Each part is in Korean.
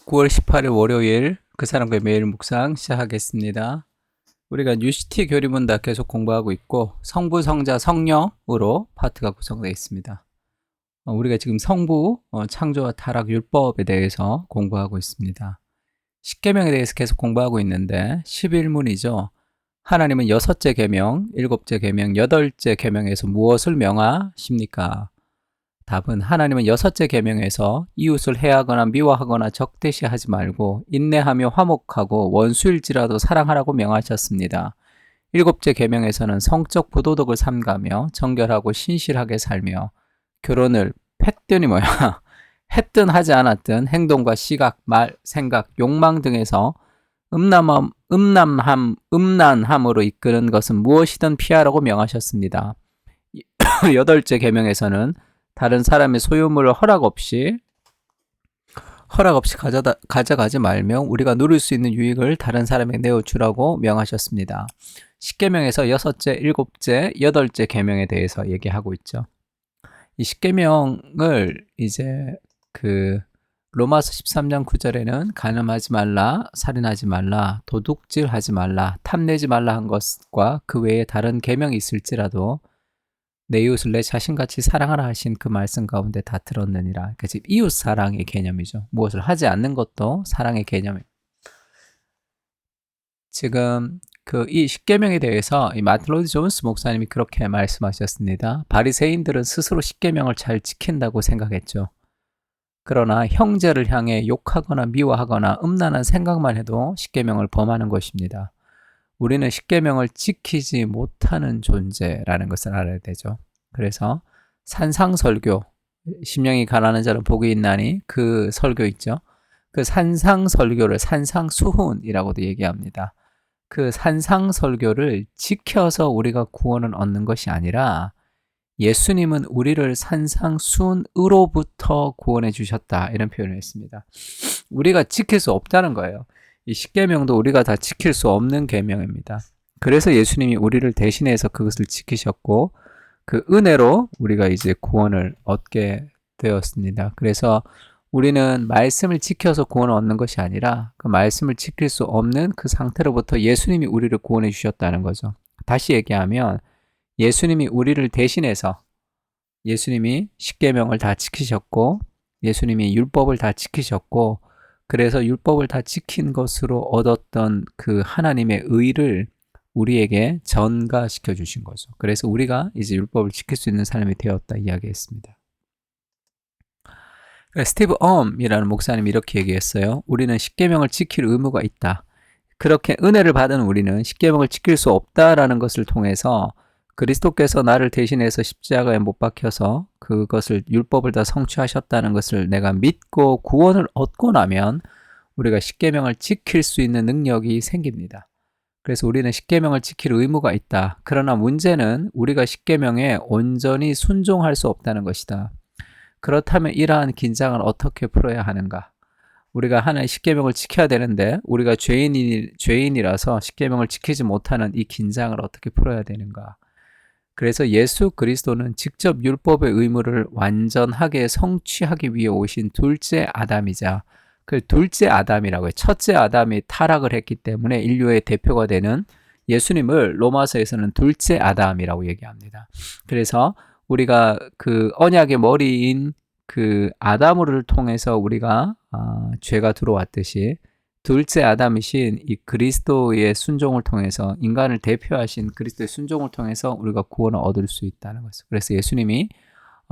9월 18일 월요일 그 사람과의 매일 묵상 시작하겠습니다. 우리가 뉴시티 교리문답 계속 공부하고 있고 성부, 성자, 성령으로 파트가 구성되어 있습니다. 우리가 지금 성부, 창조와 타락 율법에 대해서 공부하고 있습니다. 십계명에 대해서 계속 공부하고 있는데 11문이죠. 하나님은 여섯째 계명, 일곱째 계명, 여덟째 계명에서 무엇을 명하십니까? 답은 하나님은 여섯째 계명에서 이웃을 해하거나 미워하거나 적대시하지 말고 인내하며 화목하고 원수일지라도 사랑하라고 명하셨습니다. 일곱째 계명에서는 성적 부도덕을 삼가며 정결하고 신실하게 살며 결혼을 했더니 했든 하지 않았든 행동과 시각, 말, 생각, 욕망 등에서 음란함으로 이끄는 것은 무엇이든 피하라고 명하셨습니다. 여덟째 계명에서는 다른 사람의 소유물을 허락 없이 가져가지 말며 우리가 누릴 수 있는 유익을 다른 사람에게 내어주라고 명하셨습니다. 십계명에서 여섯째, 일곱째, 여덟째 계명에 대해서 얘기하고 있죠. 이 십계명을 이제 로마서 13장 9절에는 간음하지 말라, 살인하지 말라, 도둑질하지 말라, 탐내지 말라 한 것과 그 외에 다른 계명이 있을지라도 내 이웃을 내 자신같이 사랑하라 하신 그 말씀 가운데 다 들었느니라. 그러니까 지금 이웃 사랑의 개념이죠. 무엇을 하지 않는 것도 사랑의 개념입니다. 지금 이 십계명에 대해서 이 마틴 로이드 존스 목사님이 그렇게 말씀하셨습니다. 바리새인들은 스스로 십계명을 잘 지킨다고 생각했죠. 그러나 형제를 향해 욕하거나 미워하거나 음란한 생각만 해도 십계명을 범하는 것입니다. 우리는 십계명을 지키지 못하는 존재라는 것을 알아야 되죠. 그래서 산상설교, 심령이 가난한 자는 복이 있나니 그 설교 있죠. 그 산상설교를 산상수훈이라고도 얘기합니다. 그 산상설교를 지켜서 우리가 구원을 얻는 것이 아니라 예수님은 우리를 산상수훈으로부터 구원해 주셨다, 이런 표현을 했습니다. 우리가 지킬 수 없다는 거예요. 이 십계명도 우리가 다 지킬 수 없는 계명입니다. 그래서 예수님이 우리를 대신해서 그것을 지키셨고 그 은혜로 우리가 이제 구원을 얻게 되었습니다. 그래서 우리는 말씀을 지켜서 구원을 얻는 것이 아니라 그 말씀을 지킬 수 없는 그 상태로부터 예수님이 우리를 구원해 주셨다는 거죠. 다시 얘기하면 예수님이 우리를 대신해서 예수님이 십계명을 다 지키셨고 예수님이 율법을 다 지키셨고 그래서 율법을 다 지킨 것으로 얻었던 그 하나님의 의를 우리에게 전가시켜 주신 거죠. 그래서 우리가 이제 율법을 지킬 수 있는 사람이 되었다 이야기했습니다. 스티브 엄이라는 목사님이 이렇게 얘기했어요. 우리는 십계명을 지킬 의무가 있다. 그렇게 은혜를 받은 우리는 십계명을 지킬 수 없다라는 것을 통해서 그리스도께서 나를 대신해서 십자가에 못 박혀서 그것을 율법을 다 성취하셨다는 것을 내가 믿고 구원을 얻고 나면 우리가 십계명을 지킬 수 있는 능력이 생깁니다. 그래서 우리는 십계명을 지킬 의무가 있다. 그러나 문제는 우리가 십계명에 온전히 순종할 수 없다는 것이다. 그렇다면 이러한 긴장을 어떻게 풀어야 하는가? 우리가 하나의 십계명을 지켜야 되는데 우리가 죄인이라서 십계명을 지키지 못하는 이 긴장을 어떻게 풀어야 되는가? 그래서 예수 그리스도는 직접 율법의 의무를 완전하게 성취하기 위해 오신 둘째 아담이자 그 둘째 아담이라고 해요. 첫째 아담이 타락을 했기 때문에 인류의 대표가 되는 예수님을 로마서에서는 둘째 아담이라고 얘기합니다. 그래서 우리가 그 언약의 머리인 그 아담을 통해서 우리가 죄가 들어왔듯이 둘째 아담이신 이 그리스도의 순종을 통해서 인간을 대표하신 그리스도의 순종을 통해서 우리가 구원을 얻을 수 있다는 것이죠. 그래서 예수님이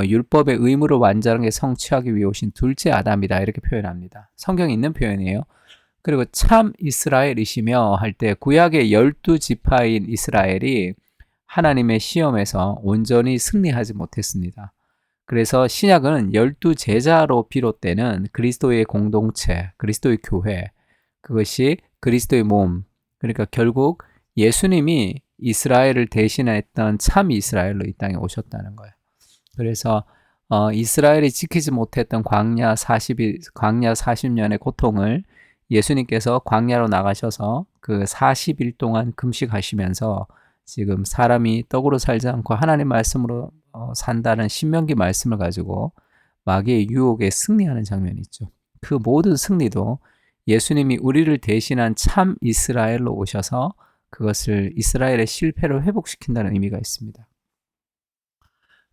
율법의 의무를 완전하게 성취하기 위해 오신 둘째 아담이다 이렇게 표현합니다. 성경에 있는 표현이에요. 그리고 참 이스라엘이시며 할 때 구약의 12지파인 이스라엘이 하나님의 시험에서 온전히 승리하지 못했습니다. 그래서 신약은 12제자로 비롯되는 그리스도의 공동체, 그리스도의 교회, 그것이 그리스도의 몸, 그러니까 결국 예수님이 이스라엘을 대신했던 참 이스라엘로 이 땅에 오셨다는 거예요. 그래서 이스라엘이 지키지 못했던 광야 40년의 고통을 예수님께서 광야로 나가셔서 그 40일 동안 금식하시면서 지금 사람이 떡으로 살지 않고 하나님 말씀으로 산다는 신명기 말씀을 가지고 마귀의 유혹에 승리하는 장면이 있죠. 그 모든 승리도 예수님이 우리를 대신한 참 이스라엘로 오셔서 그것을 이스라엘의 실패를 회복시킨다는 의미가 있습니다.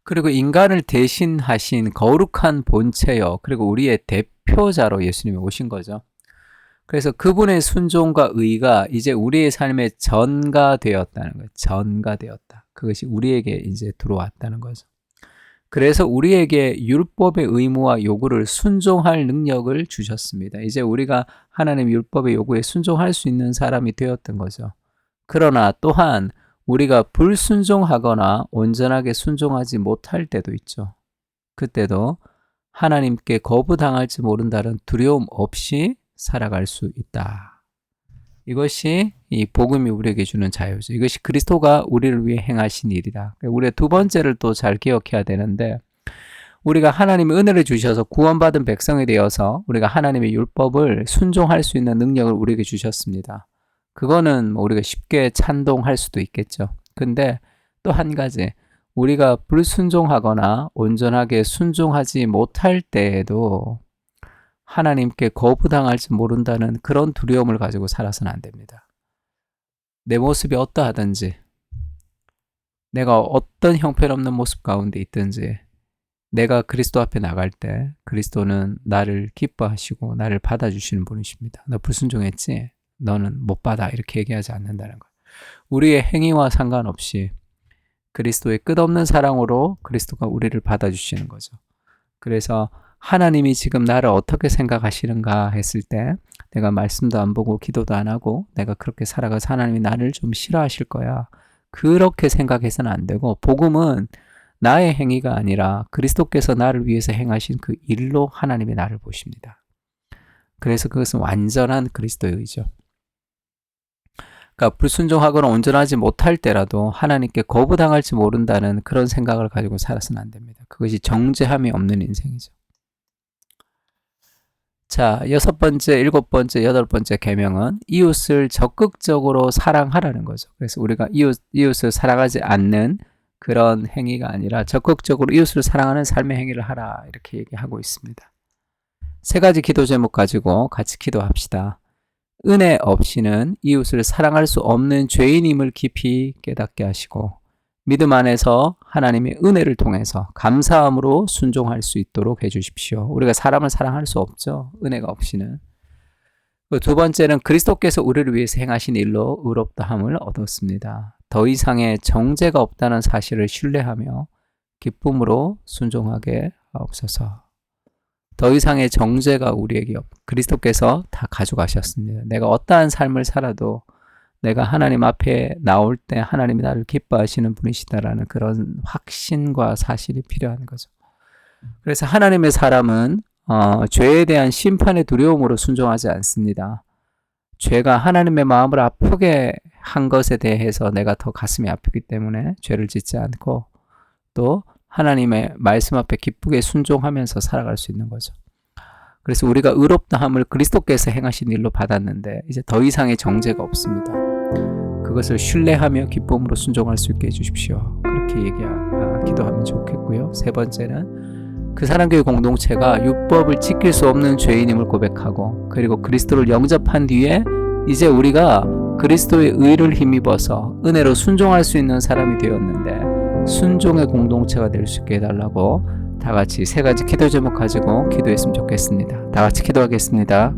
그리고 인간을 대신하신 거룩한 본체요, 그리고 우리의 대표자로 예수님이 오신 거죠. 그래서 그분의 순종과 의가 이제 우리의 삶에 전가되었다는 거예요. 전가되었다. 그것이 우리에게 이제 들어왔다는 거죠. 그래서 우리에게 율법의 의무와 요구를 순종할 능력을 주셨습니다. 이제 우리가 하나님의 율법의 요구에 순종할 수 있는 사람이 되었던 거죠. 그러나 또한 우리가 불순종하거나 온전하게 순종하지 못할 때도 있죠. 그때도 하나님께 거부당할지 모른다는 두려움 없이 살아갈 수 있다. 이것이 이 복음이 우리에게 주는 자유죠. 이것이 그리스도가 우리를 위해 행하신 일이다. 우리가 두 번째를 또 잘 기억해야 되는데, 우리가 하나님의 은혜를 주셔서 구원받은 백성이 되어서 우리가 하나님의 율법을 순종할 수 있는 능력을 우리에게 주셨습니다. 그거는 우리가 쉽게 찬동할 수도 있겠죠. 근데 또 한 가지, 우리가 불순종하거나 온전하게 순종하지 못할 때에도 하나님께 거부당할지 모른다는 그런 두려움을 가지고 살아서는 안 됩니다. 내 모습이 어떠하든지, 내가 어떤 형편없는 모습 가운데 있든지, 내가 그리스도 앞에 나갈 때 그리스도는 나를 기뻐하시고 나를 받아주시는 분이십니다. 너 불순종했지? 너는 못 받아. 이렇게 얘기하지 않는다는 거예요. 우리의 행위와 상관없이 그리스도의 끝없는 사랑으로 그리스도가 우리를 받아주시는 거죠. 그래서 하나님이 지금 나를 어떻게 생각하시는가 했을 때, 내가 말씀도 안 보고 기도도 안 하고 내가 그렇게 살아가서 하나님이 나를 좀 싫어하실 거야, 그렇게 생각해서는 안 되고, 복음은 나의 행위가 아니라 그리스도께서 나를 위해서 행하신 그 일로 하나님이 나를 보십니다. 그래서 그것은 완전한 그리스도의 의죠. 그러니까 불순종하거나 온전하지 못할 때라도 하나님께 거부당할지 모른다는 그런 생각을 가지고 살아서는 안 됩니다. 그것이 정죄함이 없는 인생이죠. 자, 6번째, 7번째, 8번째 계명은 이웃을 적극적으로 사랑하라는 거죠. 그래서 우리가 이웃을 사랑하지 않는 그런 행위가 아니라 적극적으로 이웃을 사랑하는 삶의 행위를 하라, 이렇게 얘기하고 있습니다. 세 가지 기도 제목 가지고 같이 기도합시다. 은혜 없이는 이웃을 사랑할 수 없는 죄인임을 깊이 깨닫게 하시고, 믿음 안에서 하나님의 은혜를 통해서 감사함으로 순종할 수 있도록 해주십시오. 우리가 사람을 사랑할 수 없죠, 은혜가 없이는. 두 번째는 그리스도께서 우리를 위해서 행하신 일로 의롭다함을 얻었습니다. 더 이상의 정죄가 없다는 사실을 신뢰하며 기쁨으로 순종하게 하옵소서. 더 이상의 정죄가 우리에게 그리스도께서 다 가져가셨습니다. 내가 어떠한 삶을 살아도 내가 하나님 앞에 나올 때 하나님이 나를 기뻐하시는 분이시다라는 그런 확신과 사실이 필요한 거죠. 그래서 하나님의 사람은 죄에 대한 심판의 두려움으로 순종하지 않습니다. 죄가 하나님의 마음을 아프게 한 것에 대해서 내가 더 가슴이 아프기 때문에 죄를 짓지 않고, 또 하나님의 말씀 앞에 기쁘게 순종하면서 살아갈 수 있는 거죠. 그래서 우리가 의롭다함을 그리스도께서 행하신 일로 받았는데 이제 더 이상의 정죄가 없습니다. 그것을 신뢰하며 기쁨으로 순종할 수 있게 해주십시오. 그렇게 기도하면 좋겠고요. 세 번째는 그 사랑교회 공동체가 율법을 지킬 수 없는 죄인임을 고백하고, 그리고 그리스도를 영접한 뒤에 이제 우리가 그리스도의 의를 힘입어서 은혜로 순종할 수 있는 사람이 되었는데 순종의 공동체가 될 수 있게 해달라고 다 같이 세 가지 기도 제목 가지고 기도했으면 좋겠습니다. 다 같이 기도하겠습니다.